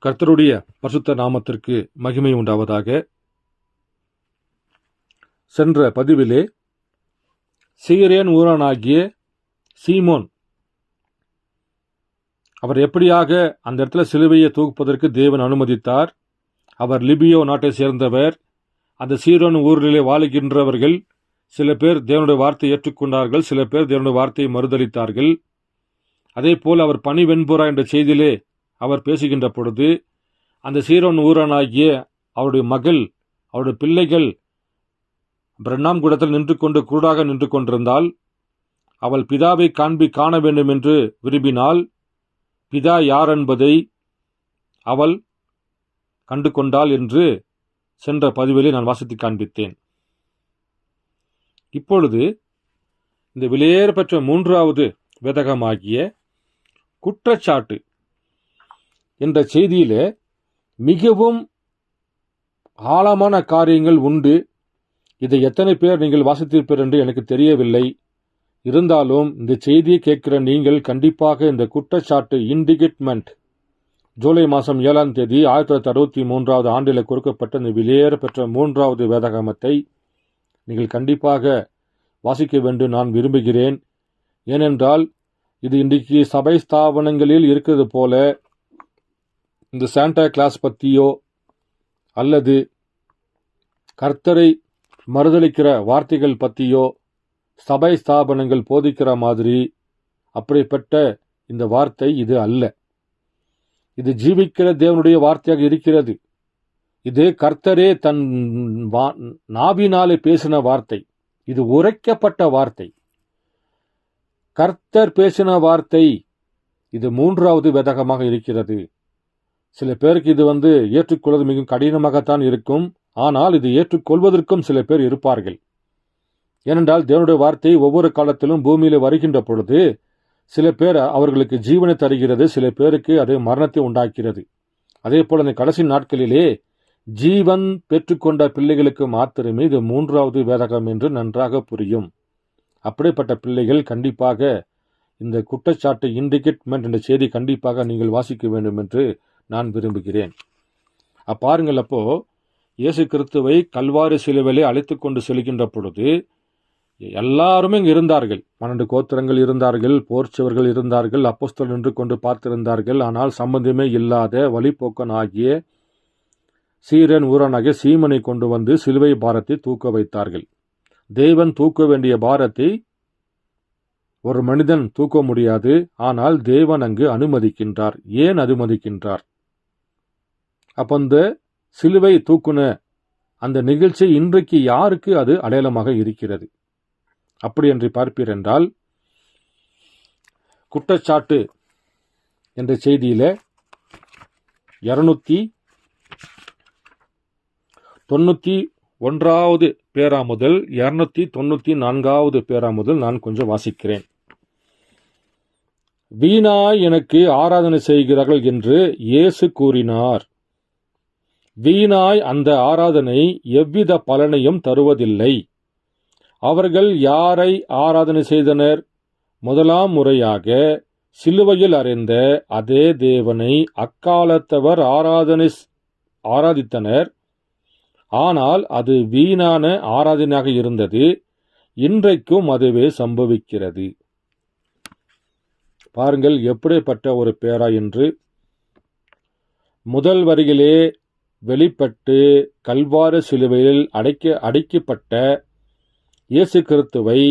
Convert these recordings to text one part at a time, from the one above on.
கர்த்தருடைய பரிசுத்த நாமத்திற்கு மகிமை உண்டாவதாக. சென்ற பதிவிலே சீரேன் ஊரானாகிய சீமோன் அவர் எப்படியாக அந்த இடத்துல சிலுவையை தூக்குவதற்கு தேவன் அனுமதித்தார். அவர் லிபியோ நாட்டை சேர்ந்தவர். அந்த சீரோன் ஊரிலே வாழுகின்றவர்கள் சில பேர் தேவனுடைய வார்த்தையை ஏற்றுக்கொண்டார்கள், சில பேர் தேவனுடைய வார்த்தையை மறுதளித்தார்கள். அதே போல் அவர் பனி வெண்புறா என்ற செய்தியிலே அவர் பேசுகின்ற பொழுது அந்த சீரோன் ஊரனாகிய அவருடைய மகள், அவருடைய பிள்ளைகள் பிரண்ணாம் கூடத்தில் நின்று கொண்டு குருடாக நின்று கொண்டிருந்தால் அவள் பிதாவை காண வேண்டும் என்று விரும்பினால் பிதா யார் என்பதை அவள் கண்டு கொண்டாள் என்று சென்ற பதிவிலே நான் வாசித்து காண்பித்தேன். இப்பொழுது இந்த விலையேற பெற்ற மூன்றாவது வேதகமாகிய குற்றச்சாட்டு என்ற செய்தியிலே மிகவும் ஆழமான காரியங்கள் உண்டு. இதை எத்தனை பேர் நீங்கள் வாசித்திருப்பீர் என்று எனக்கு தெரியவில்லை. இருந்தாலும் இந்த செய்தியை கேட்கிற நீங்கள் கண்டிப்பாக இந்த குற்றச்சாட்டு இண்டிகிட்மெண்ட் ஜூலை மாதம் 7ஆம் தேதி 1963 ஆண்டில் கொடுக்கப்பட்ட இந்த விலையேற பெற்ற மூன்றாவது வேதாகமத்தை நீங்கள் கண்டிப்பாக வாசிக்க வேண்டும் நான் விரும்புகிறேன். ஏனென்றால் இது இன்றைக்கு சபை ஸ்தாபனங்களில் இருக்கிறது போல இந்த சாண்டா கிளாஸ் பற்றியோ அல்லது கர்த்தரை மறுதளிக்கிற வார்த்தைகள் பற்றியோ சபை ஸ்தாபனங்கள் போதிக்கிற மாதிரி அப்படிப்பட்ட இந்த வார்த்தை இது அல்ல. இது ஜீவிக்கிற தேவனுடைய வார்த்தையாக இருக்கிறது. இது கர்த்தரே தன் நாவினாலே பேசின வார்த்தை. இது உரைக்கப்பட்ட வார்த்தை. கர்த்தர் பேசின வார்த்தை. இது மூன்றாவது வேதகமாக இருக்கிறது. சில பேருக்கு இது ஏற்றுக்கொள்வது மிகவும் கடினமாகத்தான் இருக்கும். ஆனால் இது ஏற்றுக்கொள்வதற்கும் சில பேர் இருப்பார்கள். ஏனென்றால் தேவனுடைய வார்த்தை ஒவ்வொரு காலத்திலும் பூமியில வருகின்ற பொழுது சில பேர் அவர்களுக்கு ஜீவனை தருகிறது, சில பேருக்கு அது மரணத்தை உண்டாக்கிறது. அதே போல இந்த கடைசி நாட்களிலே ஜீவன் பெற்றுக்கொண்ட பிள்ளைகளுக்கு மாத்திரமே இது மூன்றாவது வேதகம் என்று நன்றாக புரியும். அப்படிப்பட்ட பிள்ளைகள் கண்டிப்பாக இந்த குற்றச்சாட்டு இண்டிகிட்மெண்ட் என்ற செய்தி கண்டிப்பாக நீங்கள் வாசிக்க வேண்டும் என்று நான் விரும்புகிறேன். பாருங்கள், அப்போ இயேசு கிறிஸ்துவை கல்வாரி சிலுவையிலே அழைத்து கொண்டு செல்கின்ற பொழுது எல்லாருமே இங்கு இருந்தார்கள். 12 கோத்திரங்கள் இருந்தார்கள், போர்ச்சவர்கள் இருந்தார்கள், அப்போஸ்தலர் நின்று கொண்டு பார்த்திருந்தார்கள். ஆனால் சம்பந்தமே இல்லாத வழிபோக்கன் ஆகிய சீரேன் ஊரானாகிய சீமனை கொண்டு வந்து சிலுவை பாரத்தை தூக்க வைத்தார்கள். தேவன் தூக்க வேண்டிய பாரத்தை ஒரு மனிதன் தூக்க முடியாது. ஆனால் தேவன் அங்கு அனுமதிக்கின்றார். ஏன் அனுமதிக்கின்றார்? அப்ப அந்த சிலுவை தூக்குன அந்த நிகழ்ச்சி இன்றைக்கு யாருக்கு அது அடையாளமாக இருக்கிறது? அப்படி என்று பார்ப்பீர் என்றால் குற்றச்சாட்டு என்ற செய்தியில 291வது பேரா முதல் 294வது பேரா முதல் நான் கொஞ்சம் வாசிக்கிறேன். வீணாய் எனக்கு ஆராதனை செய்கிறார்கள் என்று இயேசு கூறினார். வீணாய் அந்த ஆராதனை எவ்வித பலனையும் தருவதில்லை. அவர்கள் யாரை ஆராதனை செய்தனர்? முதலாம் முறையாக சிலுவையில் அறைந்த அதே தேவனை அக்காலத்தவர் ஆராதித்தனர். ஆனால் அது வீணான ஆராதனையாக இருந்தது. இன்றைக்கும் அதுவே சம்பவிக்கிறது. பாருங்கள் எப்படிப்பட்ட ஒரு பேரா என்று. முதல் வரியிலே வெளிப்பட்டு கல்வாரி சிலுவையில் அடைக்கப்பட்ட இயேசு கிறிஸ்துவை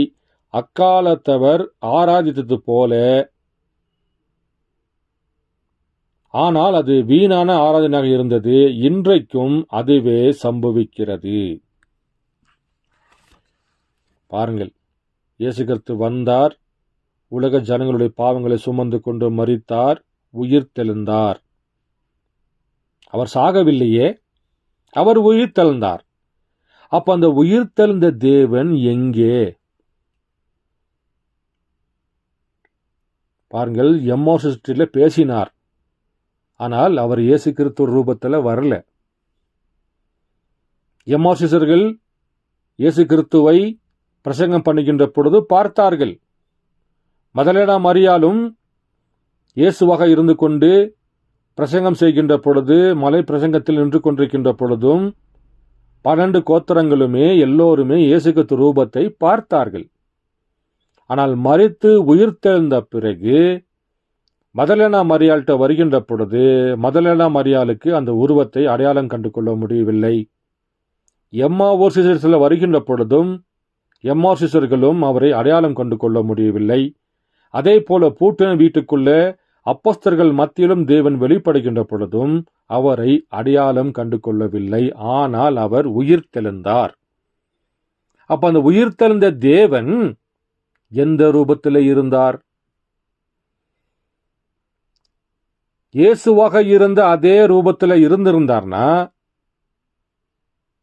அக்காலத்தவர் ஆராதித்தது போல, ஆனால் அது வீணான ஆராதனையாக இருந்தது. இன்றைக்கும் அதுவே சம்பவிக்கிறது. பாருங்கள், இயேசு கிறிஸ்து வந்தார், உலக ஜனங்களுடைய பாவங்களை சுமந்து கொண்டு மரித்தார், உயிர் தெழுந்தார். அவர் சாகவில்லையே, அவர் உயிர் தெழுந்தார். அப்ப அந்த உயிர் தெழுந்த தேவன் எங்கே? பாருங்கள், எம்மாவுஸ் ஸ்ட்ரீட்ல பேசினார். ஆனால் அவர் இயேசு கிறிஸ்து ரூபத்தில் வரல. எம்மாவுஸ்யர்கள் இயேசு கிறிஸ்துவை பிரசங்கம் பண்ணுகின்ற பொழுது பார்த்தார்கள். மதலேனா மரியாளும் இயேசுவாக இருந்து கொண்டு பிரசங்கம் செய்கின்ற பொழுது, மலை பிரசங்கத்தில் நின்று கொண்டிருக்கின்ற பொழுதும் 12 கோத்திரங்களுமே எல்லோருமே இயேசு கிறிஸ்து ரூபத்தை பார்த்தார்கள். ஆனால் மரித்து உயிர்த்தெழுந்த பிறகு மதலேனா மரியாள்கிட்ட வருகின்ற பொழுது மதலேனா மரியாளுக்கு அந்த உருவத்தை அடையாளம் கண்டு கொள்ள முடியவில்லை. எம்மாவோர் சீசர்ஸில் வருகின்ற பொழுதும் எம்மாவோர் சீசர்களும் அவரை அடையாளம் கண்டு கொள்ள முடியவில்லை. அதே போல பூட்டின வீட்டுக்குள்ளே அப்போஸ்தலர்கள் மத்தியிலும் தேவன் வெளிப்படுகின்ற பொழுதும் அவரை அடையாளம் கண்டு கொள்ளவில்லை. ஆனால் அவர் உயிர்த்தெழுந்தார். அப்ப அந்த உயிர்த்தெழுந்த தேவன் எந்த ரூபத்தில் இருந்தார்? இயேசுவாக இருந்த அதே ரூபத்தில் இருந்திருந்தார்னா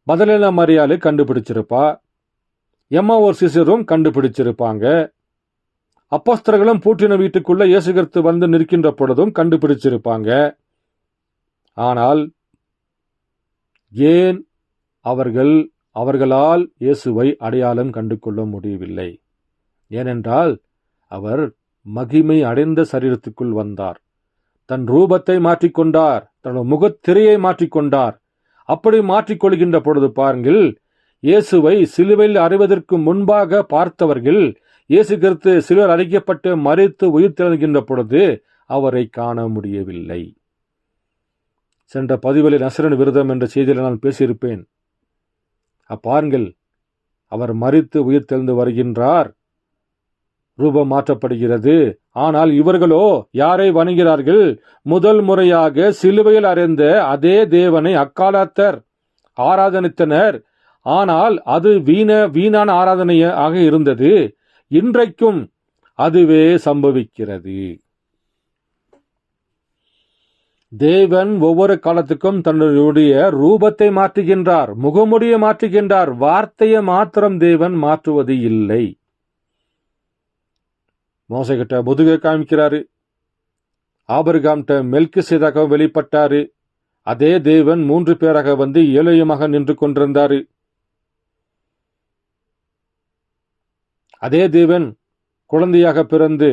மதலேனா மரியாளு கண்டுபிடிச்சிருப்பா, எம்மாவோர் சீசரும் கண்டுபிடிச்சிருப்பாங்க, அப்போஸ்தலர்களும் பூட்டின வீட்டுக்குள்ள இயேசு கிறிஸ்து வந்து நிற்கின்ற பொழுதும் கண்டுபிடிச்சிருப்பாங்க. ஆனால் ஏன் அவர்களால் இயேசுவை அடையாளம் கண்டு கொள்ள முடியவில்லை? ஏனென்றால் அவர் மகிமை அடைந்த சரீரத்துக்குள் வந்தார், தன் ரூபத்தை மாற்றிக்கொண்டார், தன் முகத்திரையை மாற்றிக்கொண்டார். அப்படி மாற்றிக்கொள்கின்ற பொழுது பாருங்கள், இயேசுவை சிலுவையில் அறைவதற்கு முன்பாக பார்த்தவர்கள் இயேசு கிறிஸ்து சிலுவையில் அறையப்பட்டு மரித்து உயிர்த்தெழுகின்ற பொழுது அவரை காண முடியவில்லை. சென்ற பதிவில் நசரேயன் விரதம் என்ற செய்தியில் நான் பேசியிருப்பேன். பாருங்கள், அவர் மரித்து உயிர்த்தெழுந்து வருகின்றார், ரூபம் மாற்றப்படுகிறது. ஆனால் இவர்களோ யாரை வணங்குகிறார்கள்? முதல் முறையாக சிலுவையில் அறைந்த அதே தேவனை அக்காலத்தர் ஆராதனித்தனர். ஆனால் அது வீணான ஆராதனையாக இருந்தது. இன்றைக்கும் அதுவே சம்பவிக்கிறது. தேவன் ஒவ்வொரு காலத்துக்கும் தன்னுடைய ரூபத்தை மாற்றுகின்றார், முகமுடியை மாற்றுகின்றார். வார்த்தையை மாத்திரம் தேவன் மாற்றுவது இல்லை. மோசே கிட்ட முதுகை காமிக்கிறாரு, ஆபிரகாம்கிட்ட மெல்கிசேதேக்காக வெளிப்பட்டாரு. அதே தேவன் 3 பேராக வந்து ஏழையமாக நின்று கொண்டிருந்தாரு. அதே தேவன் குழந்தையாக பிறந்து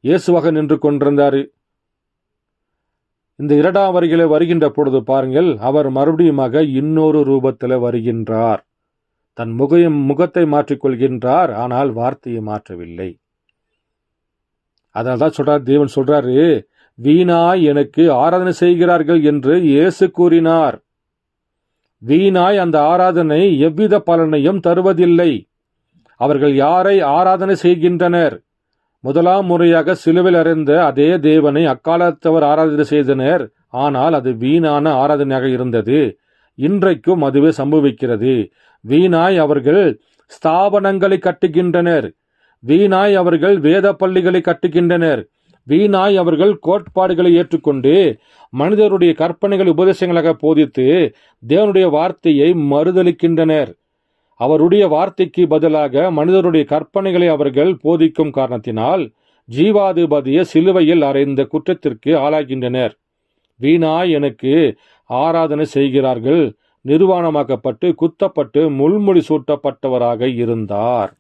இயேசுவாக நின்று கொண்டிருந்தாரு. இந்த 2ஆம் வருகையில வருகின்ற பொழுது பாருங்கள், அவர் மறுபடியுமாக இன்னொரு ரூபத்தில் வருகின்றார். தன் முகத்தை மாற்றிக்கொள்கின்றார். ஆனால் வார்த்தையை மாற்றவில்லை. அதனால்தான் சொல்றார், தேவன் சொல்றாரு, வீணாய் எனக்கு ஆராதனை செய்கிறார்கள் என்று இயேசு கூறினார். வீணாய் அந்த ஆராதனை எவ்வித பலனையும் தருவதில்லை. அவர்கள் யாரை ஆராதனை செய்கின்றனர்? முதலாம் முறையாக சிலுவையில் அறைந்த அதே தேவனை அக்காலத்தவர் ஆராதனை செய்தனர். ஆனால் அது வீணான ஆராதனையாக இருந்தது. இன்றைக்கும் அதுவே சம்பவிக்கிறது. வீணாய் அவர்கள் ஸ்தாபனங்களை கட்டுகின்றனர். வீணாய் அவர்கள் வேத பள்ளிகளை கட்டுகின்றனர். வீணாய் அவர்கள் கோட்பாடுகளை ஏற்றுக்கொண்டு மனிதருடைய கற்பனைகள் உபதேசங்களாக போதித்து தேவனுடைய வார்த்தையை மறுதலிக்கின்றனர். அவருடைய வார்த்தைக்கு பதிலாக மனிதருடைய கற்பனைகளை அவர்கள் போதிக்கும் காரணத்தினால் ஜீவாதிபதியை சிலுவையில் அறைந்த குற்றத்திற்கு ஆளாகின்றனர். வீணாய் எனக்கு ஆராதனை செய்கிறார்கள். நிர்வாணமாக்கப்பட்டு குத்தப்பட்டு முள்முடி சூட்டப்பட்டவராக இருந்தார்.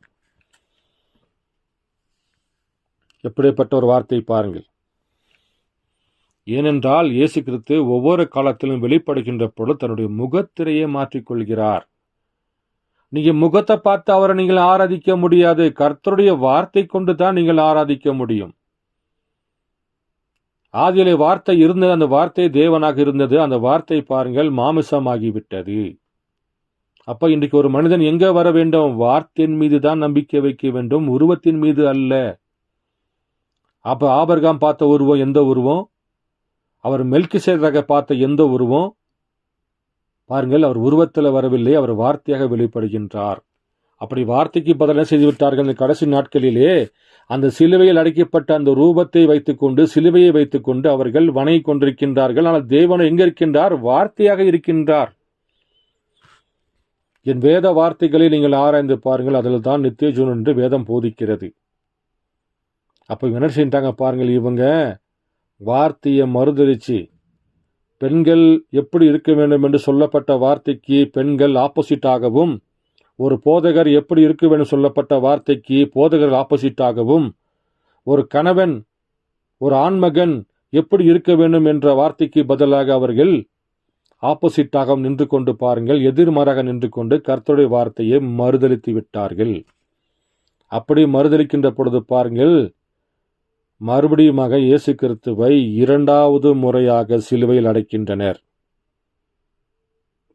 எப்படிப்பட்ட ஒரு வார்த்தை பாருங்கள். ஏனென்றால் இயேசு கிறிஸ்து ஒவ்வொரு காலத்திலும் வெளிப்படுகின்ற பொழுது தன்னுடைய முகத்திரையை மாற்றிக்கொள்கிறார். நீங்க முகத்தை பார்த்து அவரை நீங்கள் ஆராதிக்க முடியாது. கர்த்தருடைய வார்த்தை கொண்டு தான் நீங்கள் ஆராதிக்க முடியும். ஆதியிலே வார்த்தை இருந்தது, அந்த வார்த்தை தேவனாக இருந்தது. அந்த வார்த்தை பாருங்கள் மாமிசமாகிவிட்டது. அப்ப இன்றைக்கு ஒரு மனிதன் எங்க வர வேண்டும்? வார்த்தையின் மீது தான் நம்பிக்கை வைக்க வேண்டும், உருவத்தின் மீது அல்ல. அப்ப ஆபிரகாம் பார்த்த உருவம் எந்த உருவம்? அவர் மெல்கிசேதேக்கை பார்த்த எந்த உருவம்? பாருங்கள், அவர் உருவத்தில் வரவில்லை, அவர் வார்த்தையாக வெளிப்படுகின்றார். அப்படி வார்த்தைக்கு பதிலாக செய்து விட்டார்கள். இந்த கடைசி நாட்களிலே அந்த சிலுவையில் அடைக்கப்பட்ட அந்த ரூபத்தை வைத்துக்கொண்டு, சிலுவையை வைத்துக்கொண்டு அவர்கள் வணங்கி கொண்டிருக்கின்றார்கள். ஆனால் தேவன் எங்க இருக்கின்றார்? வார்த்தையாக இருக்கின்றார். என் வேத வார்த்தைகளை நீங்கள் ஆராய்ந்து பாருங்கள், அதில் தான் நித்திய ஜீவன் என்று வேதம் போதிக்கிறது. அப்போ என்ன செஞ்சிட்டாங்க பாருங்கள், இவங்க வார்த்தையை மறுதலிச்சு பெண்கள் எப்படி இருக்க வேண்டும் என்று சொல்லப்பட்ட வார்த்தைக்கு பெண்கள் ஆப்போசிட்டாகவும், ஒரு போதகர் எப்படி இருக்க வேண்டும் சொல்லப்பட்ட வார்த்தைக்கு போதகர் ஆப்போசிட்டாகவும், ஒரு கணவன் ஒரு ஆண்மகன் எப்படி இருக்க வேண்டும் என்ற வார்த்தைக்கு பதிலாக அவர்கள் ஆப்போசிட்டாக நின்று கொண்டு பாருங்கள், எதிர்மாறாக நின்று கொண்டு கர்த்தருடைய வார்த்தையை மறுதலித்து விட்டார்கள். அப்படி மறுதலிக்கின்ற பொழுது பாருங்கள், மறுபடியுமாக இயேசு கிறிஸ்துவை இரண்டாவது முறையாக சிலுவையில் அடைக்கின்றனர்.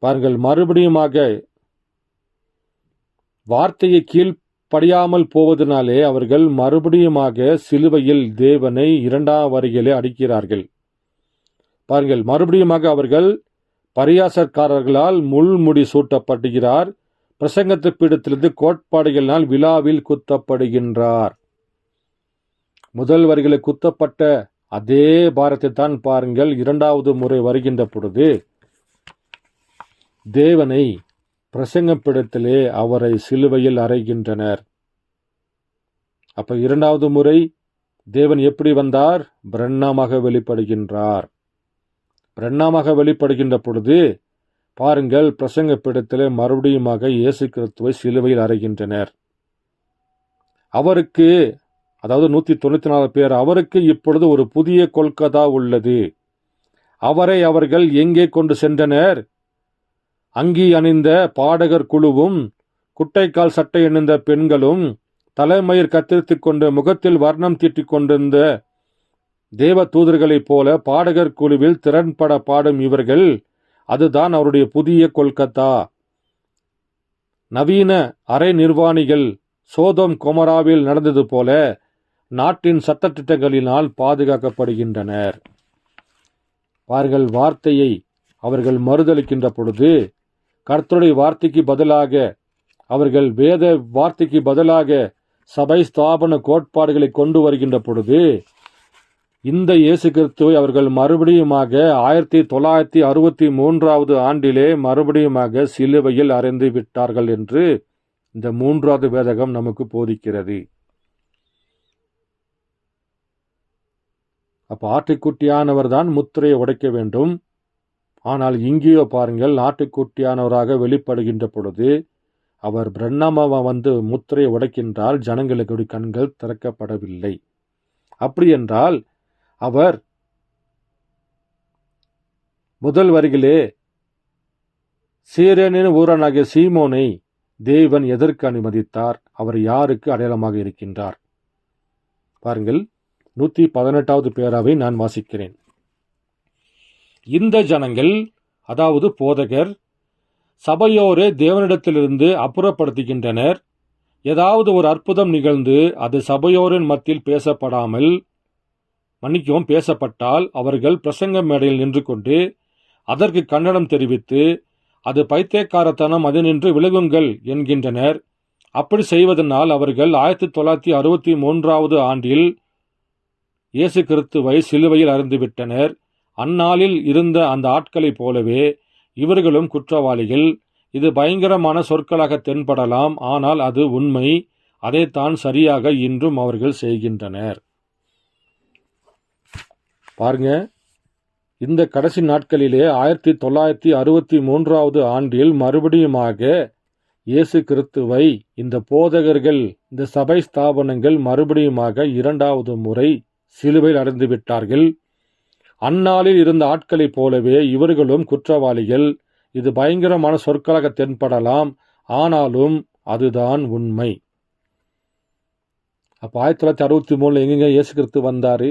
பாருங்கள், மறுபடியுமாக வார்த்தையை கீழ்ப்படியாமல் போவதனாலே அவர்கள் மறுபடியுமாக சிலுவையில் தேவனை இரண்டாம் வரியிலே அடிக்கிறார்கள். பாருங்கள், மறுபடியுமாக அவர்கள் பரியாசக்காரர்களால் முள்முடி சூட்டப்படுகிறார். பிரசங்கத்து பீடத்திலிருந்து கோட்பாடுகளினால் விழாவில் குத்தப்படுகின்றார். முதல் வரிகளை குத்தப்பட்ட அதே பாரத்தை தான் பாருங்கள், இரண்டாவது முறை வருகின்ற பொழுது தேவனை பிரசங்கப்பீடத்திலே அவரை சிலுவையில் அறைகின்றனர். அப்ப இரண்டாவது முறை தேவன் எப்படி வந்தார்? பிரண்ணாமாக வெளிப்படுகின்றார். பிரண்ணாமாக வெளிப்படுகின்ற பொழுது பாருங்கள், பிரசங்கப்பீடத்திலே மறுபடியுமாக இயேசு கிறிஸ்துவை சிலுவையில் அறைகின்றனர். அவருக்கு, அதாவது 194 பேர், அவருக்கு இப்பொழுது ஒரு புதிய கொல்கதா உள்ளது. அவரை அவர்கள் எங்கே கொண்டு சென்றனர்? அங்கி அணிந்த பாடகர் குழுவும் குட்டைக்கால் சட்டை அணிந்த பெண்களும் தலைமயிர் கத்திரித்துக் கொண்டு முகத்தில் வர்ணம் தீட்டிக் கொண்டிருந்த தேவ தூதர்களைப் போல பாடகர் குழுவில் திறன்பட பாடும் இவர்கள், அதுதான் அவருடைய புதிய கொல்கத்தா. நவீன அரை நிர்வாணிகள் சோதோம் கொமராவில் நடந்தது போல நாட்டின் சட்டத்திட்டங்களினால் பாதுகாக்கப்படுகின்றனர். பார்கள், வார்த்தையை அவர்கள் மறுதலிக்கின்ற பொழுது கர்த்தருடைய வார்த்தைக்கு பதிலாக அவர்கள் வேத வார்த்தைக்கு பதிலாக சபை ஸ்தாபன கோட்பாடுகளை கொண்டு வருகின்ற பொழுது இந்த இயேசு கிறிஸ்துவை அவர்கள் மறுபடியுமாக 1963 ஆண்டிலே மறுபடியுமாக சிலுவையில் அறைந்து விட்டார்கள் என்று இந்த 3வது வேதகம் நமக்கு போதிக்கிறது. அப்ப ஆட்டுக்குட்டியானவர் தான் முத்திரையை உடைக்க வேண்டும். ஆனால் இங்கேயோ பாருங்கள், ஆட்டுக்குட்டியானவராக வெளிப்படுகின்ற பொழுது அவர் பிரண்ணாம வந்து முத்திரையை உடைக்கின்றால் ஜனங்களுக்கு கண்கள் திறக்கப்படவில்லை. அப்படி என்றால் அவர் முதல் வரியிலே சீரேனின் ஊரனாகிய சீமோனை தேவன் எதற்கு அனுமதித்தார்? அவர் யாருக்கு அடையாளமாக இருக்கின்றார்? பாருங்கள், 118வது பேராவை நான் வாசிக்கிறேன். இந்த ஜனங்கள், அதாவது போதகர், சபையோரே தேவனிடத்திலிருந்து அப்புறப்படுத்துகின்றனர். ஏதாவது ஒரு அற்புதம் நிகழ்ந்து அது சபையோரின் மத்தியில் பேசப்பட்டால் அவர்கள் பிரசங்க மேடையில் நின்று கொண்டு அதற்கு கண்டனம் தெரிவித்து அது பைத்தியக்காரத்தனம், அது நின்று விலகுங்கள் என்கின்றனர். அப்படி செய்வதனால் அவர்கள் 1963 ஆண்டில் இயேசு கிறிஸ்துவை சிலுவையில் அறைந்துவிட்டனர். அந்நாளில் இருந்த அந்த ஆட்களைப் போலவே இவர்களும் குற்றவாளிகள். இது பயங்கரமான சொற்களாக தென்படலாம், ஆனால் அது உண்மை. அதைத்தான் சரியாக இன்றும் அவர்கள் செய்கின்றனர். பாருங்க, இந்த கடைசி நாட்களிலே 1963 ஆண்டில் மறுபடியுமாக இயேசு கிறிஸ்துவை இந்த போதகர்கள், இந்த சபை ஸ்தாபனங்கள் மறுபடியுமாக இரண்டாவது முறை சிலுவையில் அடைந்து விட்டார்கள். அந்நாளில் இருந்த ஆட்களைப் போலவே இவர்களும் குற்றவாளிகள். இது பயங்கரமான சொற்களாக தென்படலாம், ஆனாலும் அதுதான் உண்மை. அப்ப 1963 எங்கெங்க இயேசு கிறிஸ்து வந்தாரு?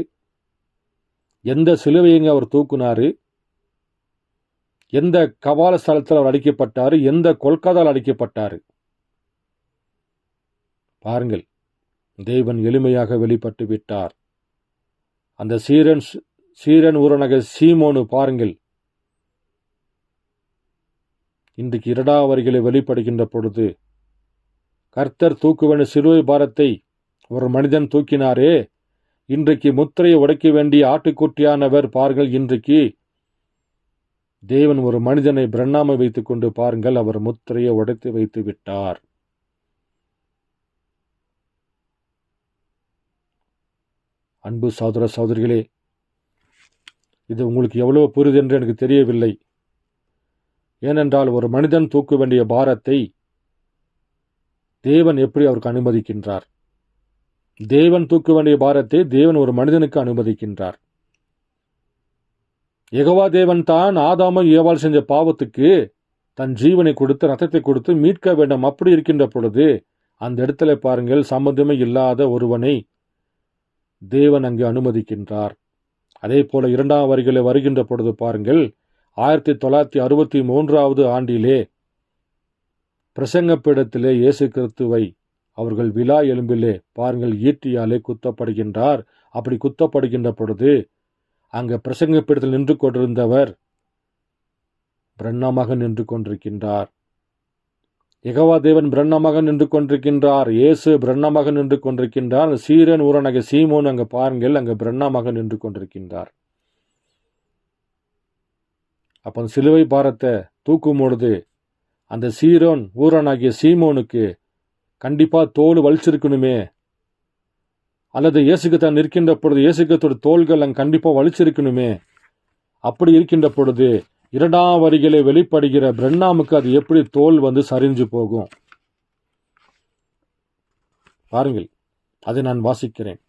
எந்த சிலுவையங்க அவர் தூக்குனாரு? எந்த கபால ஸ்தலத்தில் அவர் அடிக்கப்பட்டாரு? எந்த கொல்கத்தால் அடிக்கப்பட்டாரு? பாருங்கள், தேவன் எளிமையாக வெளிப்பட்டு விட்டார். அந்த சீரன் ஊரனக சீமோனு பாருங்கள், இன்றைக்கு 2வது வரிகளை வெளிப்படுகின்ற பொழுது கர்த்தர் தூக்க வேண்டிய சிலுவை பாரத்தை ஒரு மனிதன் தூக்கினாரே, இன்றைக்கு முத்திரையை உடைக்க வேண்டிய ஆட்டுக்குட்டியானவர் பாருங்கள், இன்றைக்கு தேவன் ஒரு மனிதனை பிரண்ணாமை வைத்துக் கொண்டு பாருங்கள், அவர் முத்திரையை உடைத்து வைத்து விட்டார். அன்பு சகோதர சகோதரிகளே, இது உங்களுக்கு எவ்வளவு புரியுது என்று எனக்கு தெரியவில்லை. ஏனென்றால் ஒரு மனிதன் தூக்க வேண்டிய பாரத்தை தேவன் எப்படி அவருக்கு அனுமதிக்கின்றார்? தேவன் தூக்க வேண்டிய பாரத்தை தேவன் ஒரு மனிதனுக்கு அனுமதிக்கின்றார். யெகோவா தேவன் தான் ஆதாமும் ஏவாள் செஞ்ச பாவத்துக்கு தன் ஜீவனை கொடுத்து ரத்தத்தை கொடுத்து மீட்க வேண்டும். அப்படி இருக்கின்ற பொழுது அந்த இடத்துல பாருங்கள், சம்பந்தமே இல்லாத ஒருவனை தேவன் அங்கு அனுமதிக்கின்றார். அதே போல 2ஆம் வரிகளை வருகின்ற பொழுது பாருங்கள், 1963 ஆண்டிலே பிரசங்கப்பீடத்திலே இயேசு கிறிஸ்துவை அவர்கள் விலா எலும்பிலே பாருங்கள் ஈட்டியாலே குத்தப்படுகின்றார். அப்படி குத்தப்படுகின்ற பொழுது அங்க பிரசங்கப்பீடத்தில் நின்று கொண்டிருந்தவர் பிரண்ணாமாக நின்று கொண்டிருக்கின்றார். யெகோவா தேவன் பிரண்ணாமாக நின்று கொண்டிருக்கின்றார். இயேசு பிரண்ணாமாக நின்று கொண்டிருக்கின்றார். சீரன் ஊரனாகிய சீமோன் அங்க பாருங்கள், அங்க பிரண்ணாமாக நின்று கொண்டிருக்கின்றார். அப்போ சிலுவை பாரத்தை தூக்கும் பொழுது அந்த சீரோன் ஊரனாகிய சீமோனுக்கு கண்டிப்பா தோல் வலிச்சிருக்கணுமே, அல்லது இயேசுக்கு தான் நிற்கின்ற பொழுது இயேசுக்கத்தோட தோள்கள் அங்கே கண்டிப்பா வலிச்சிருக்கணுமே. அப்படி இருக்கின்ற பொழுது 2ஆம் வரிகளை வெளிப்படுகிற பிரண்ணாமுக்கு அது எப்படி தோல் சரிஞ்சு போகும் பாருங்கள். அதை நான் வாசிக்கிறேன்.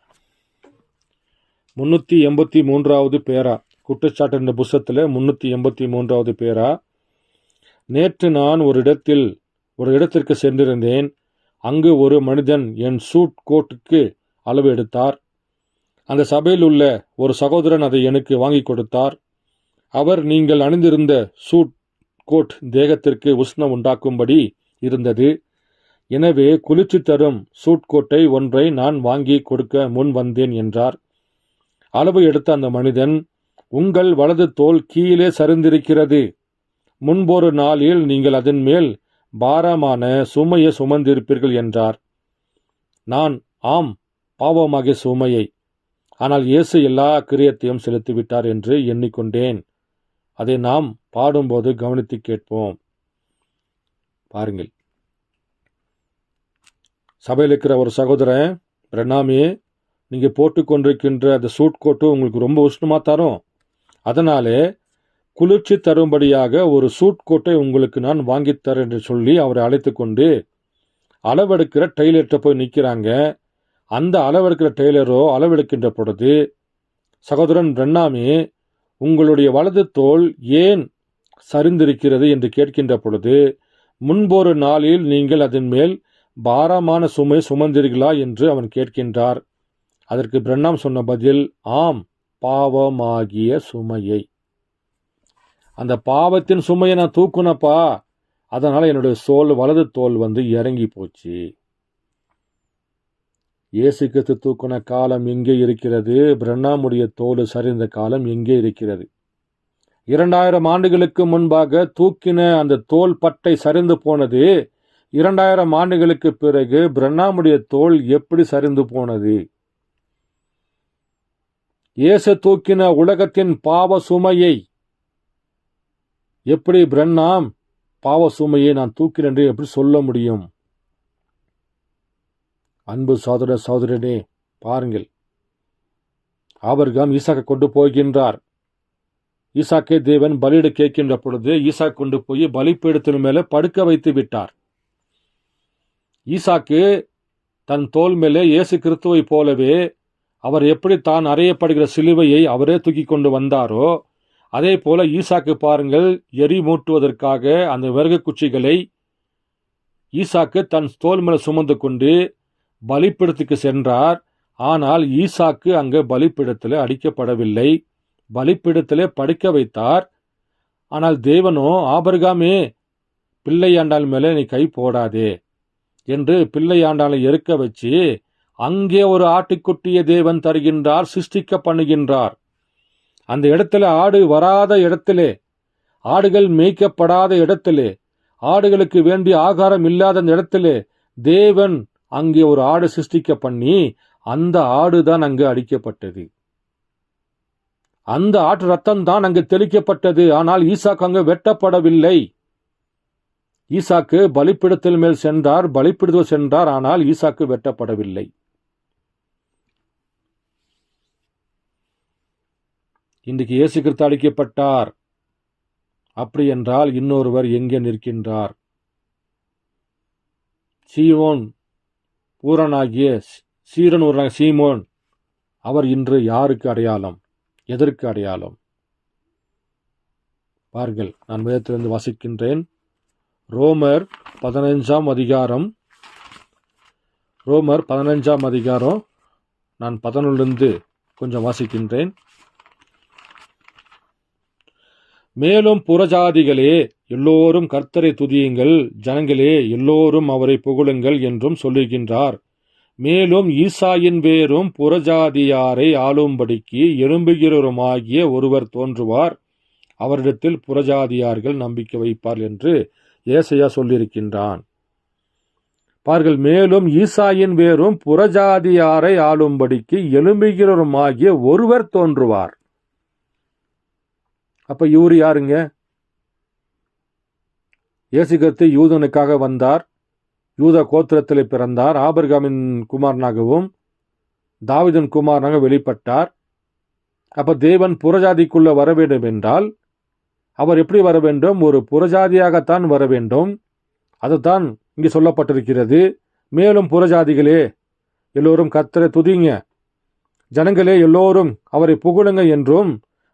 383 பேரா, குற்றச்சாட்டு என்ற புஸ்தகத்தில் 383 பேரா. நேற்று நான் ஒரு இடத்திற்கு சென்றிருந்தேன். அங்கு ஒரு மனிதன் என் சூட் கோட்டுக்கு அளவு எடுத்தார். அந்த சபையில் உள்ள ஒரு சகோதரன் அதை எனக்கு வாங்கி கொடுத்தார். அவர், நீங்கள் அணிந்திருந்த சூட் கோட் தேகத்திற்கு உஷ்ணம் உண்டாக்கும்படி இருந்தது. எனவே குளிர்ச்சி தரும் சூட் கோட்டை ஒன்றை நான் வாங்கி கொடுக்க முன் வந்தேன் என்றார். அளவு எடுத்த அந்த மனிதன், உங்கள் வலது தோல் கீழே சரிந்திருக்கிறது. முன்பொரு நாளில் நீங்கள் அதன் மேல் பாரமான சுமையை சுமந்திருப்பீர்கள் என்றார். நான், ஆம், பாவமாகிய சுமையை. ஆனால் இயேசு எல்லா கிரியத்தையும் செலுத்திவிட்டார் என்று எண்ணிக்கொண்டேன். அதை நாம் பாடும்போது கவனித்து கேட்போம். பாருங்கள், சபையில் இருக்கிற ஒரு சகோதரன், பிரணாமே, நீங்க போட்டுக்கொண்டிருக்கின்ற அந்த சூட் கோட்டு உங்களுக்கு ரொம்ப உஷ்ணமா தரும். அதனாலே குளிர்ச்சி தரும்படியாக ஒரு சூட் கோட்டை உங்களுக்கு நான் வாங்கித்தரேன் என்று சொல்லி அவரை அழைத்து கொண்டு அளவெடுக்கிற டெய்லர்கிட்ட போய் நிற்கிறாங்க. அந்த அளவெடுக்கிற டெய்லரோ அளவெடுக்கின்ற பொழுது, சகோதரன் பிரண்ணாமே, உங்களுடைய வலது தோல் ஏன் சரிந்திருக்கிறது என்று கேட்கின்ற பொழுது, முன்பொரு நாளில் நீங்கள் அதன் மேல் பாரமான சுமை சுமந்தீர்களா என்று அவன் கேட்கின்றார். அதற்கு பிரண்ணாம் சொன்ன பதில், ஆம், பாவமாகிய சுமையை. அந்த பாவத்தின் சுமையை நான் தூக்குனப்பா, அதனால என்னுடைய வலது தோல் இறங்கி போச்சு. இயேசு கிறிஸ்து தூக்குன காலம் எங்கே இருக்கிறது? பிரண்ணாமுடைய தோல் சரிந்த காலம் எங்கே இருக்கிறது? 2000 ஆண்டுகளுக்கு முன்பாக தூக்கின அந்த தோல் பட்டை சரிந்து போனது. 2000 ஆண்டுகளுக்கு பிறகு பிரண்ணாமுடைய தோல் எப்படி சரிந்து போனது? இயேசு தூக்கின உலகத்தின் பாவ சுமையை எப்படி பிரண்ணாம் பாவ சுமையை நான் தூக்கினேன் என்று எப்படி சொல்ல முடியும்? அன்பு சகோதர சகோதரனே, பாருங்கள், ஆபிரகாம் ஈசாக்கை கொண்டு போகின்றார். ஈசாக்கை தேவன் பலியிட கேட்கின்ற பொழுது ஈசாக் கொண்டு போய் பலிப்பீடத்தின் மேலே படுக்க வைத்து விட்டார். ஈசாக்கு தன் தோல் மேலே இயேசு கிறிஸ்துவை போலவே அவர் எப்படி தான் அறையப்படுகிற சிலுவையை அவரே தூக்கி கொண்டு வந்தாரோ, அதே போல ஈசாக்கு பாருங்கள், எரி மூட்டுவதற்காக அந்த விறகு குச்சிகளை ஈசாக்கு தன் தோல் மேலே சுமந்து கொண்டு பலிப்பீடத்துக்கு சென்றார். ஆனால் ஈசாக்கு அங்கு பலிப்பீடத்தில் அடிக்கப்படவில்லை, பலிப்பீடத்திலே படுக்க வைத்தார். ஆனால் தேவனோ, ஆபிரகாமே, பிள்ளையாண்டாள் மேலே நீ கை போடாதே என்று பிள்ளையாண்டாளை எருக்க வச்சு அங்கே ஒரு ஆட்டுக்குட்டியை தேவன் தருகின்றார், சிருஷ்டிக்க பண்ணுகின்றார். அந்த இடத்துல ஆடு வராத இடத்திலே, ஆடுகள் மேய்க்கப்படாத இடத்திலே, ஆடுகளுக்கு வேண்டிய ஆகாரம் இல்லாத அந்த இடத்திலே தேவன் அங்கே ஒரு ஆடு சிருஷ்டிக்க பண்ணி அந்த ஆடுதான் அங்கு அடிக்கப்பட்டது. அந்த ஆட்டு ரத்தம் தான் அங்கு தெளிக்கப்பட்டது. ஆனால் ஈசாக்கு அங்கு வெட்டப்படவில்லை. ஈசாக்கு பலிப்பீடத்தில் மேல் சென்றார், பலிப்பீடத்தில் சென்றார். ஆனால் ஈசாக்கு வெட்டப்படவில்லை. இன்றைக்கு இயேசு கிறிஸ்து அளிக்கப்பட்டார். அப்படி என்றால் இன்னொருவர் எங்கே நிற்கின்றார்? சீமோன் ஊரனாகிய சீரன் ஊரனாகிய சீமோன், அவர் இன்று யாருக்கு அடையாளம்? எதற்கு அடையாளம்? பாருங்கள், நான் வேதத்திலிருந்து வாசிக்கின்றேன். ரோமர் 15 அதிகாரம். ரோமர் 15 அதிகாரம். நான் 11 கொஞ்சம் வாசிக்கின்றேன். மேலும் புறஜாதிகளே எல்லோரும் கர்த்தரை துதியுங்கள், ஜனங்களே எல்லோரும் அவரை புகழுங்கள் என்றும் சொல்லுகின்றார். மேலும் ஈசாயின் வேரும் புறஜாதியாரை ஆளும்படிக்கு எழும்புகிறவருமாகிய ஒருவர் தோன்றுவார், அவரிடத்தில் புறஜாதியார்கள் நம்பிக்கை வைப்பார் என்று ஏசாயா சொல்லியிருக்கின்றான். பார்கள், மேலும் ஈசாயின் வேரும் புறஜாதியாரை ஆளும்படிக்கு எழும்புகிறவருமாகிய ஒருவர் தோன்றுவார். அப்ப இவரு யாருங்க? இயேசு கிறிஸ்து யூதனுக்காக வந்தார், யூத கோத்திரத்திலே பிறந்தார், ஆபிரகாமின் குமாரனாகவும் தாவீதின் குமாரனாக வெளிப்பட்டார். அப்ப தேவன் புறஜாதிக்குள்ள வர வேண்டும் என்றால் அவர் எப்படி வர வேண்டும்? ஒரு புறஜாதியாகத்தான் வர வேண்டும். அதுதான் இங்கு சொல்லப்பட்டிருக்கிறது. மேலும் புறஜாதிகளே எல்லோரும் கர்த்தரை துதிங்க, ஜனங்களே எல்லோரும் அவரை புகழுங்க என்றும்,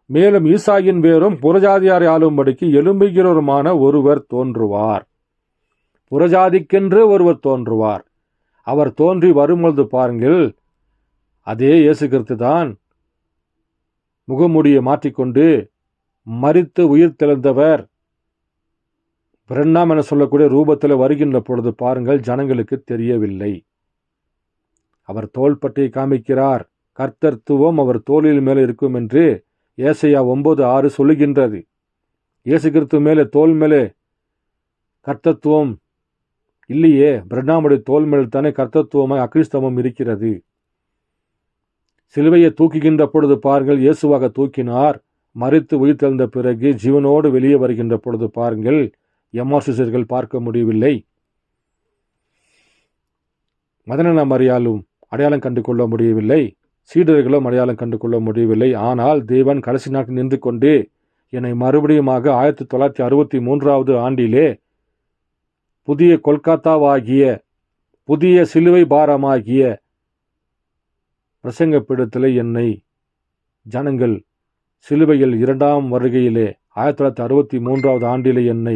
மேலும் ஈசாயின் வேரும் புறஜாதியாரை ஆளும்படிக்கு எழும்புகிறவருமான ஒருவர் தோன்றுவார். புறஜாதிக்கென்று ஒருவர் தோன்றுவார். அவர் தோன்றி வரும்பொழுது பாருங்கள், அதே இயேசு கிறிஸ்து தான் முகமுடியை மாற்றிக்கொண்டு மரித்து உயிர் தெழுந்தவர். பிரண்ணாம் என சொல்லக்கூடிய ரூபத்தில் வருகின்ற பொழுது பாருங்கள், ஜனங்களுக்கு தெரியவில்லை. அவர் தோள்பட்டையை காமிக்கிறார். கர்த்தத்துவம் அவர் தோளில் மேலே இருக்கும் என்று ஏசாயா 9:6 சொல்லுகின்றது. இயேசு கிறிஸ்து மேலே தோல் மேலே கர்த்தத்துவம் இல்லையே. பிரண்ணாமுடைய தோல் மேல் தானே கர்த்தத்துவமாய் அக்கிறிஸ்தவம் இருக்கிறது. சிலுவையை தூக்குகின்ற பொழுது பாருங்கள், இயேசுவாக தூக்கினார். மரித்து உயிர் தெழுந்த பிறகு ஜீவனோடு வெளியே வருகின்ற பொழுது பாருங்கள், எம்மாசிசர்கள் பார்க்க முடியவில்லை. மதன மரியாலும் அடையாளம் கண்டு கொள்ள முடியவில்லை, சீடர்களும் அடையாளம் கண்டு கொள்ள முடியவில்லை. ஆனால் தேவன் கடைசி நாட்கள் நின்று கொண்டு என்னை மறுபடியுமாக 1963 ஆண்டிலே புதிய கொல்கத்தாவாகிய புதிய சிலுவை பாரமாகிய பிரசங்க பீடத்திலே என்னை ஜனங்கள் சிலுவையில் 2ஆம் வருகையிலே 1963 ஆண்டிலே என்னை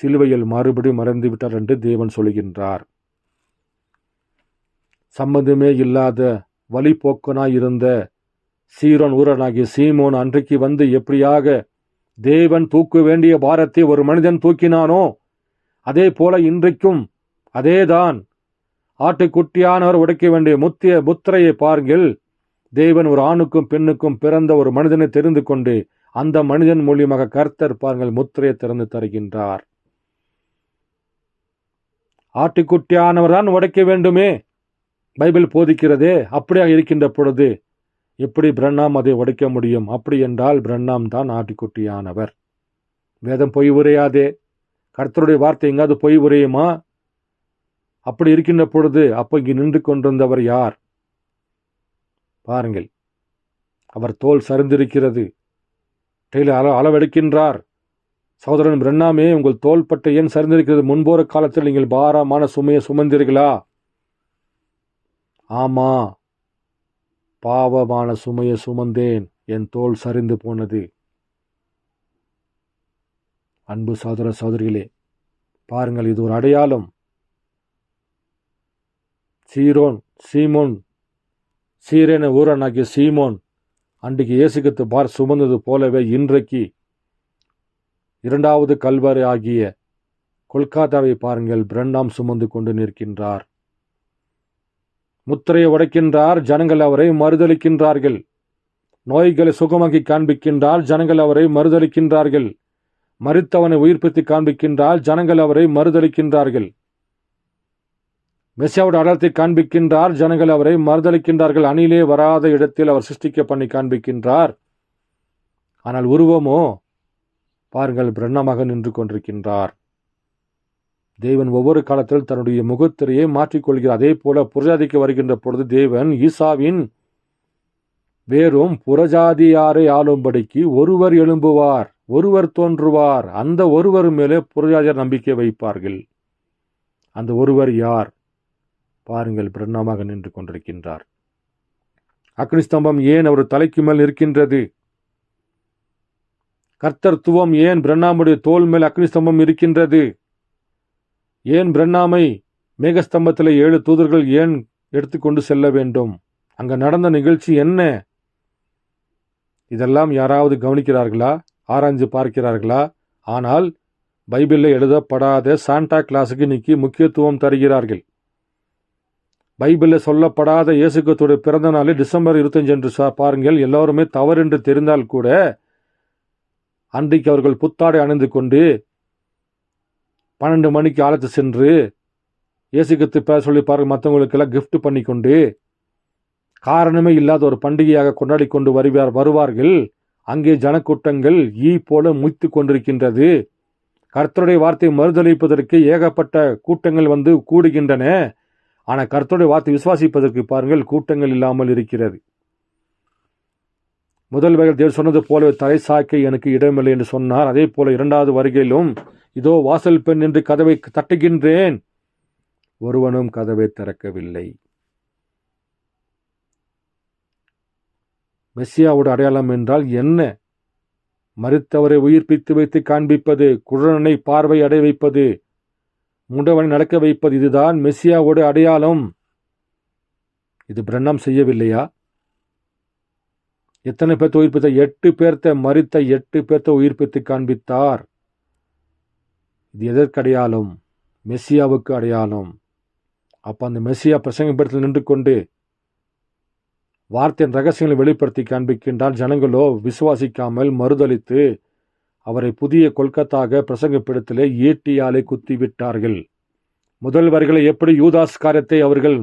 சிலுவையில் மறுபடியும் மறந்து விட்டார் என்று தேவன் சொல்கின்றார். சம்பந்தமே இல்லாத வழிபோக்கனாய் இருந்த சீரோன் ஊரனாகிய சீமோன் அன்றைக்கு வந்து எப்படியாக தேவன் தூக்க வேண்டிய பாரத்தை ஒரு மனிதன் தூக்கினானோ, அதே போல இன்றைக்கும் அதேதான். ஆட்டுக்குட்டியானவர் உடைக்க வேண்டிய முத்திரையை பாருங்கள். தேவன் ஒரு ஆணுக்கும் பெண்ணுக்கும் பிறந்த ஒரு மனிதனை தெரிந்து கொண்டு அந்த மனிதன் மூலியமாக கர்த்தர் பாருங்கள் முத்திரையை திறந்து தருகின்றார். ஆட்டுக்குட்டியானவர் தான் உடைக்க வேண்டுமே பைபிள் போதிக்கிறதே. அப்படியாக இருக்கின்ற பொழுது எப்படி பிரண்ணாம் அதை உடைக்க முடியும்? அப்படி என்றால் பிரண்ணாம் தான் ஆட்டுக்குட்டியானவர். வேதம் பொய் உரையாதே. கர்த்தருடைய வார்த்தை எங்காவது பொய் உரையுமா? அப்படி இருக்கின்ற பொழுது அப்ப இங்கு நின்று கொண்டிருந்தவர் யார்? பாருங்கள், அவர் தோல் சரிந்திருக்கிறது. டெய்லர் அளவெடுக்கின்றார். சகோதரன் பிரண்ணாமே, உங்கள் தோள்பட்டை ஏன் சரிந்திருக்கிறது? முன்போற காலத்தில் நீங்கள் பாரமான சுமையை சுமந்தீர்களா? ஆமா, பாவமான சுமையை சுமந்தேன், என் தோல் சரிந்து போனது. அன்பு சகோதர சகோதரிகளே, பாருங்கள், இது ஒரு அடையாளம். சீமோன் சீரேன ஊரனாகிய சீமோன் அன்றைக்கு இயேசுக்கு பார் சுமந்தது போலவே இன்றைக்கு 2வது கல்வாரி ஆகிய கொல்கத்தாவை பாருங்கள், பிரண்ணாம் சுமந்து கொண்டு நிற்கின்றார். முத்திரையை உடைக்கின்றார், ஜனங்கள் அவரை மறுதலிக்கின்றார்கள். நோய்களை சுகமாக்கி காண்பிக்கின்றார், ஜனங்கள் அவரை மறுதலிக்கின்றார்கள். மரித்தவனை உயிர்ப்பித்து காண்பிக்கின்றார், ஜனங்கள் அவரை மறுதலிக்கின்றார்கள். மெசியாவோட அடலத்தை காண்பிக்கின்றார், ஜனங்கள் அவரை மறுதலிக்கின்றார்கள். அணிலே வராத இடத்தில் அவர் சிருஷ்டிக்க பண்ணி காண்பிக்கின்றார். ஆனால் உருவமோ பாருங்கள் பிரண்ணமாக நின்று கொண்டிருக்கின்றார். தேவன் ஒவ்வொரு காலத்தில் தன்னுடைய முகத்திரையை மாற்றிக்கொள்கிறார். அதே போல புறஜாதிக்கு வருகின்ற பொழுது தேவன் ஈசாவின் வேறும் புறஜாதியாரை ஆளும்படிக்கு ஒருவர் எழும்புவார், ஒருவர் தோன்றுவார். அந்த ஒருவர் மேலே புறஜாதியார் நம்பிக்கை வைப்பார்கள். அந்த ஒருவர் யார்? பாருங்கள், பிரண்ணமாக நின்று கொண்டிருக்கின்றார். அக்னி ஸ்தம்பம் ஏன் அவர் தலைக்கு மேல் இருக்கின்றது? கர்த்தர்த்துவம் ஏன் பிரண்ணாமுடைய தோல் மேல் அக்னி ஸ்தம்பம் இருக்கின்றது? ஏன் பிரண்ணாமை மேகஸ்தம்பத்தில் 7 தூதர்கள் ஏன் எடுத்துக்கொண்டு செல்ல வேண்டும்? அங்க நடந்த நிகழ்ச்சி என்ன? இதெல்லாம் யாராவது கவனிக்கிறார்களா? ஆராய்ஞ்சு பார்க்கிறார்களா? ஆனால் பைபிளில் எழுதப்படாத சாண்டா கிளாஸுக்கு இன்னைக்கு முக்கியத்துவம் தருகிறார்கள். பைபிளில் சொல்லப்படாத இயேசு கிறிஸ்துவுடைய பிறந்த நாள் டிசம்பர் 25 என்று பாருங்கள். எல்லோருமே தவறென்று தெரிந்தால் கூட அன்றைக்கு அவர்கள் புத்தாடை அணிந்து கொண்டு 12 மணிக்கு ஆலயத்து சென்று இயேசு கிறிஸ்து பேர் சொல்லி பாருங்க, மற்றவங்களுக்கெல்லாம் கிஃப்ட் பண்ணி கொண்டு காரணமே இல்லாத ஒரு பண்டிகையாக கொண்டாடி கொண்டு வருவார்கள். அங்கே ஜனக்கூட்டங்கள் ஈ போல முய்த்து கொண்டிருக்கின்றது. கர்த்தருடைய வார்த்தையை மறுதளிப்பதற்கு ஏகப்பட்ட கூட்டங்கள் கூடுகின்றன. ஆனால் கர்த்தருடைய வார்த்தை விசுவாசிப்பதற்கு பாருங்கள் கூட்டங்கள் இல்லாமல் இருக்கிறது. முதல் வகையில் தேவன் சொன்னது போல தலை சாய்க்க எனக்கு இடமில்லை என்று சொன்னார். அதே போல 2வது வருகையிலும் இதோ வாசல் பெண் என்று கதவை தட்டுகின்றேன், ஒருவனும் கதவை திறக்கவில்லை. மெசியாவோட அடையாளம் என்றால் என்ன? மரித்தவரை உயிர்ப்பித்து வைத்து காண்பிப்பது, குருடனை பார்வை அடைய வைப்பது, முடவனை நடக்க வைப்பது. இதுதான் மெசியாவோட அடையாளம். இது பிரண்ணாம் செய்யவில்லையா? எத்தனை பேர்த்த உயிர்ப்பித்த? 8 பேர்த்த மரித்த 8 பேர்த்த உயிர்ப்பித்து காண்பித்தார். இது எதற்கு அடையாளம்? மெசியாவுக்கு அடையாளம். அப்ப அந்த மெசியா பிரசங்கப்படத்தில் நின்று கொண்டு வார்த்தையின் ரகசியங்களை வெளிப்படுத்தி காண்பிக்கின்றால் ஜனங்களோ விசுவாசிக்காமல் மறுதளித்து அவரை புதிய கொல்கத்தாக பிரசங்கப்படத்திலே ஈட்டியாலே குத்திவிட்டார்கள். முதல் வரிகளை எப்படி யூதாஸ் காரியத்தை அவர்கள்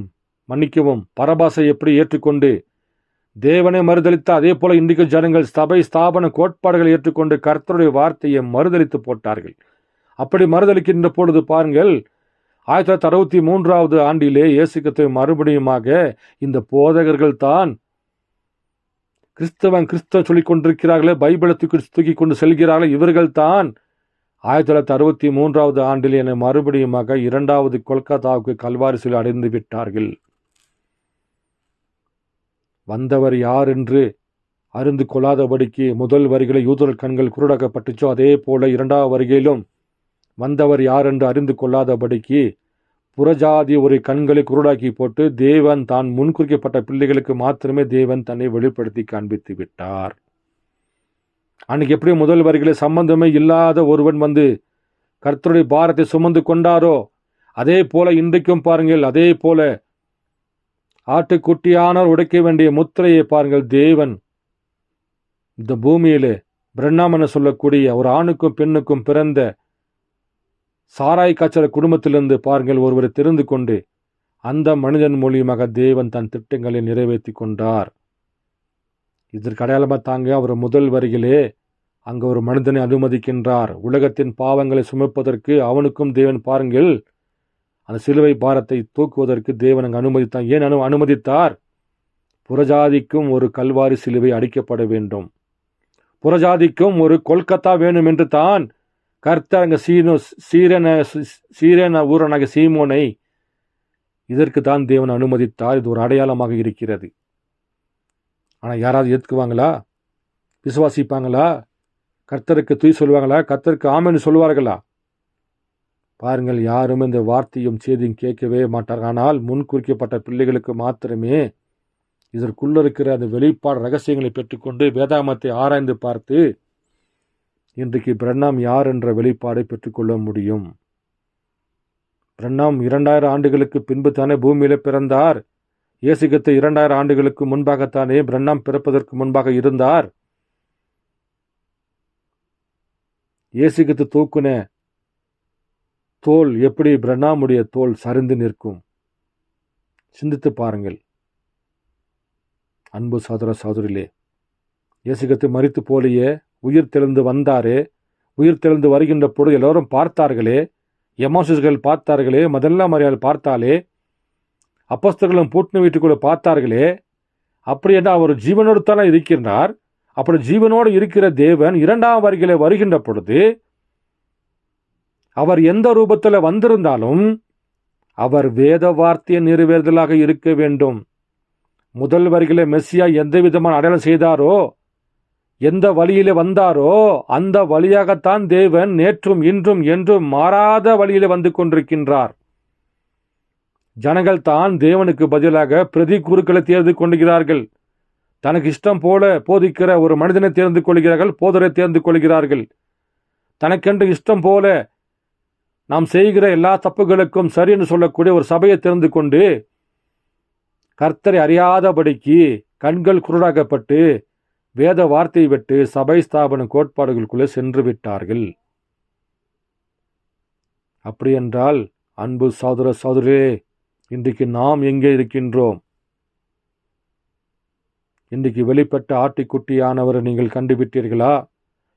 மன்னிக்கவும் பரபாசை எப்படி ஏற்றுக்கொண்டு தேவனை மறுதளித்த, அதே போல இன்றைக்கு ஜனங்கள் சபை ஸ்தாபன கோட்பாடுகளை ஏற்றுக்கொண்டு கர்த்தருடைய வார்த்தையை மறுதளித்து போட்டார்கள். அப்படி மறுதளிக்கின்ற பொழுது பாருங்கள், 1963 ஆண்டிலே இயேசு கிறிஸ்துவை மறுபடியுமாக இந்த போதகர்கள் தான் கிறிஸ்தவ சொல்லிக் கொண்டிருக்கிறார்களே, பைபிளை தூக்கி கொண்டு செல்கிறார்கள். இவர்கள் தான் 1963 ஆண்டில் என்னை மறுபடியுமாக 2வது கொல்கத்தாவுக்கு கல்வாரி சிலை அடைந்து விட்டார்கள். வந்தவர் யார் என்று அறிந்து கொள்ளாதபடிக்கு முதல் வரிகளை யூதர்கள் கண்கள் குருடாக்கப்பட்டுச்சோ, அதே போல 2வது வருகையிலும் வந்தவர் யார் என்று அறிந்து கொள்ளாதபடிக்கு புறஜாதி ஒரு கண்களை குருடாக்கி போட்டு தேவன் தான் முன்குறிக்கப்பட்ட பிள்ளைகளுக்கு மாத்திரமே தேவன் தன்னை வெளிப்படுத்தி காண்பித்து விட்டார். அன்னைக்கு எப்படி முதல் வரிகளை சம்பந்தமே இல்லாத ஒருவன் கர்த்தருடைய பாரத்தை சுமந்து கொண்டாரோ, அதே போல இன்றைக்கும் பாருங்கள், அதே போல ஆட்டுக்குட்டியானவர் உடைக்க வேண்டிய முத்திரையை பாருங்கள், தேவன் இந்த பூமியிலே பிரண்ணாம் என சொல்லக்கூடிய ஒரு ஆணுக்கும் பெண்ணுக்கும் பிறந்த சாராய் காய்ச்சல குடும்பத்திலிருந்து பாருங்கள் ஒருவரை தெரிந்து கொண்டு அந்த மனிதன் மூலியமாக தேவன் தன் திட்டங்களை நிறைவேற்றி கொண்டார். இதற்கு அடையாளமாக தாங்க அவர் முதல் வரிகளே அங்கு ஒரு மனிதனை அனுமதிக்கின்றார். உலகத்தின் பாவங்களை சுமப்பதற்கு அவனுக்கும் தேவன் பாருங்கள் அந்த சிலுவை பாரத்தை தூக்குவதற்கு தேவன் அங்கு அனுமதித்தார். ஏன் அனுமதித்தார்? புறஜாதிக்கும் ஒரு கல்வாரி சிலுவை அடிக்கப்பட வேண்டும், புறஜாதிக்கும் ஒரு கொல்கத்தா வேணும் என்று தான் கர்த்தர் அங்க சீரேன ஊரனாக சீமோனை இதற்கு தான் தேவன் அனுமதித்தார். இது ஒரு அடையாளமாக இருக்கிறது. ஆனால் யாராவது ஏற்றுக்குவாங்களா? விசுவாசிப்பாங்களா? கர்த்தருக்கு தூய் சொல்லுவாங்களா? கர்த்தருக்கு ஆமென்னு சொல்லுவார்களா? பாருங்கள், யாரும் இந்த வார்த்தையும் செய்தியும் கேட்கவே மாட்டார்கள். ஆனால் முன்குறிக்கப்பட்ட பிள்ளைகளுக்கு மாத்திரமே இதற்குள்ள இருக்கிற அந்த வெளிப்பாடு ரகசியங்களை பெற்றுக்கொண்டு வேதாகமத்தை ஆராய்ந்து பார்த்து இன்றைக்கு பிரண்ணாம் யார் என்ற வெளிப்பாடை பெற்றுக்கொள்ள முடியும். பிரண்ணாம் 2000 ஆண்டுகளுக்கு பின்பு தானே பூமியில பிறந்தார். இயேசு கிறிஸ்து 2000 ஆண்டுகளுக்கு முன்பாகத்தானே பிரண்ணாம் பிறப்பதற்கு முன்பாக இருந்தார். இயேசு கிறிஸ்து தூக்குன தோல் எப்படி பிரண்ணாமுடைய தோல் சரிந்து நிற்கும்? சிந்தித்து பாருங்கள் அன்பு சகோதர சகோதரிகளே. இயேசு கிறிஸ்து மரித்து போலேயே உயிர் தெழுந்து வந்தாரே. உயிர் தெழுந்து வருகின்ற பொழுது எல்லோரும் பார்த்தார்களே, எமோசஸ்கள் பார்த்தார்களே, மதல்லா மரியாதை பார்த்தாலே, அப்போஸ்தலர்களும் பூட்டின வீட்டுக்குள்ள பார்த்தார்களே. அப்படி என்றால் அவர் ஜீவனோடு தானே இருக்கின்றார். அப்படி ஜீவனோடு இருக்கிற தேவன் 2ஆம் வருகையிலே வருகின்ற பொழுது அவர் எந்த ரூபத்தில் வந்திருந்தாலும் அவர் வேத வார்த்தையை நிறைவேறுதலாக இருக்க வேண்டும். முதல் வரிகளே மெஸ்ஸியா எந்த விதமான அடையாளம் செய்தாரோ எந்த வழியிலே வந்தாரோ அந்த வழியாகத்தான் தேவன் நேற்றும் இன்றும் என்றும் மாறாத வழியிலே வந்து கொண்டிருக்கின்றார். ஜனங்கள் தான் தேவனுக்கு பதிலாக பிரதி குருக்களை தேர்ந்து கொள்கிறார்கள். தனக்கு இஷ்டம் போல போதிக்கிற ஒரு மனிதனை தேர்ந்து கொள்கிறார்கள், போதரை தேர்ந்து கொள்கிறார்கள். தனக்கென்று இஷ்டம் போல நாம் செய்கிற எல்லா தப்புகளுக்கும் சரி என்று சொல்லக்கூடிய ஒரு சபையை தேர்ந்து கொண்டு கர்த்தரை அறியாதபடிக்கு கண்கள் குருடாக்கப்பட்டு வேத வார்த்தையை விட்டு சபை ஸ்தாபன கோட்பாடுகளுக்குள்ளே சென்று விட்டார்கள். அப்படியென்றால் அன்பு சகோதர சகோதரே, இன்றைக்கு நாம் எங்கே இருக்கின்றோம்? இன்றைக்கு வெளிப்பட்ட ஆட்டிக்குட்டியானவரை நீங்கள் கண்டுவிட்டீர்களா?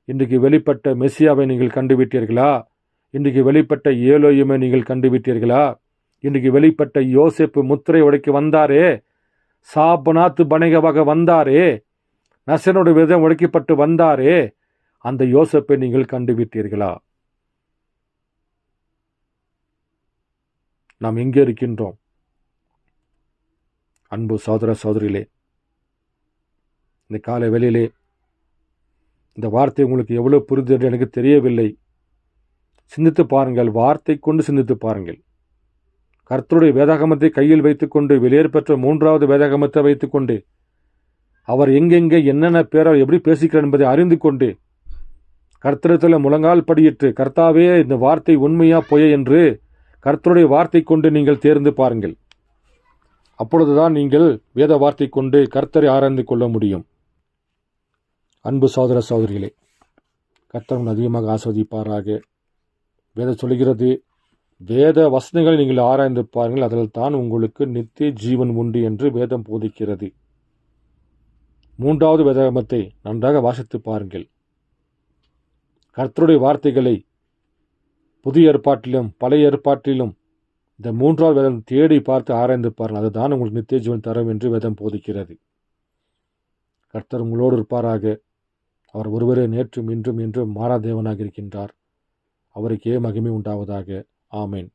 இன்றைக்கு வெளிப்பட்ட மெசியாவை நீங்கள் கண்டுவிட்டீர்களா? இன்றைக்கு வெளிப்பட்ட ஏலோயுமை நீங்கள் கண்டுவிட்டீர்களா? இன்றைக்கு வெளிப்பட்ட யோசேப்பு முத்திரை உடைக்க வந்தாரே, சாபனாத்து பனகவாக வந்தாரே, நசனுடைய விதம் உடைக்கப்பட்டு வந்தாரே, அந்த யோசேப்பை நீங்கள் கண்டுவிட்டீர்களா? நாம் எங்கே இருக்கின்றோம்? அன்பு சகோதர சகோதரிகளே, இந்த காலை வேளையிலே இந்த வார்த்தை உங்களுக்கு எவ்வளவு புரிந்து என்று எனக்கு தெரியவில்லை. சிந்தித்து பாருங்கள், வார்த்தை கொண்டு சிந்தித்து பாருங்கள். கர்த்தருடைய வேதாகமத்தை கையில் வைத்துக்கொண்டு வெளியேற்பெற்ற 3வது வேதாகமத்தை வைத்துக்கொண்டு அவர் எங்கெங்கே என்னென்ன பேரால் எப்படி பேசிக்கிறார் என்பதை அறிந்து கொண்டு கர்த்தரத்தில் முழங்கால் படியிட்டு, கர்த்தாவே இந்த வார்த்தை உண்மையா பொய்யா என்று கர்த்தருடைய வார்த்தை கொண்டு நீங்கள் தேர்ந்து பாருங்கள். அப்பொழுதுதான் நீங்கள் வேத வார்த்தை கொண்டு கர்த்தரை ஆராய்ந்து கொள்ள முடியும். அன்பு சகோதர சகோதரிகளே, கர்த்தர் அதிகமாக ஆஸ்வதிப்பாராக. வேதம் சொல்கிறது, வேத வசனங்களை நீங்கள் ஆராய்ந்து பாருங்கள், அதில் தான் உங்களுக்கு நித்திய ஜீவன் உண்டு என்று வேதம் போதிக்கிறது. 3வது வேதாகமத்தை நன்றாக வாசித்து பாருங்கள். கர்த்தருடைய வார்த்தைகளை புதிய ஏற்பாட்டிலும் பழைய ஏற்பாட்டிலும் இந்த 3வது வேதம் தேடி பார்த்து ஆராய்ந்து பாருங்கள். அதுதான் உங்களுக்கு நித்திய ஜீவன் தரும் என்று வேதம் போதிக்கிறது. கர்த்தர் உங்களோடு இருப்பாராக. அவர் ஒருவரே நேற்றும் இன்றும் என்றும் மாறாதேவனாக இருக்கின்றார். அவருக்கே மகிமை உண்டாவதாக. ஆமேன்.